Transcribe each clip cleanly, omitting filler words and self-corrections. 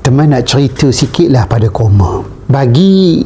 Teman nak cerita sikit lah pada Koma. Bagi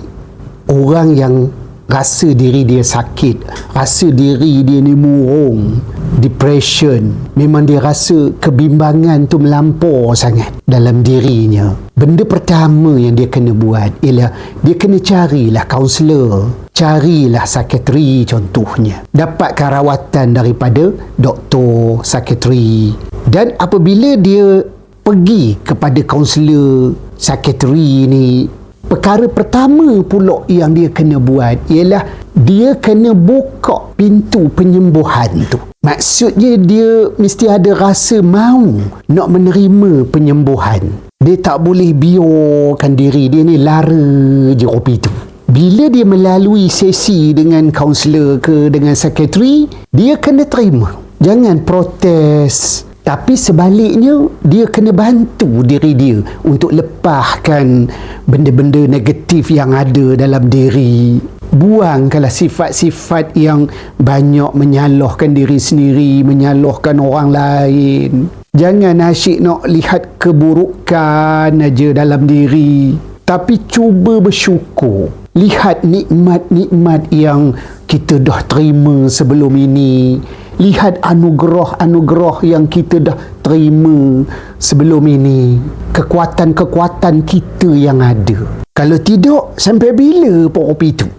orang yang rasa diri dia sakit, rasa diri dia ni murung, depression, memang dia rasa kebimbangan tu melampau sangat dalam dirinya, benda pertama yang dia kena buat ialah dia kena carilah kaunselor, carilah psikiatri contohnya, dapatkan rawatan daripada doktor psikiatri. Dan apabila dia pergi kepada kaunselor psikiatri ni, perkara pertama pula yang dia kena buat ialah dia kena buka pintu penyembuhan tu. Maksudnya dia mesti ada rasa mahu nak menerima penyembuhan. Dia tak boleh biarkan diri dia ni lara je kopi tu. Bila dia melalui sesi dengan kaunselor ke dengan psikiatri, dia kena terima. Jangan protes. Tapi sebaliknya, dia kena bantu diri dia untuk lepaskan benda-benda negatif yang ada dalam diri. Buangkanlah sifat-sifat yang banyak menyalahkan diri sendiri, menyalahkan orang lain. Jangan asyik nak lihat keburukan aja dalam diri. Tapi cuba bersyukur. Lihat nikmat-nikmat yang kita dah terima sebelum ini. Lihat anugerah-anugerah yang kita dah terima sebelum ini. Kekuatan-kekuatan kita yang ada. Kalau tidak, sampai bila Pak Kopi tu?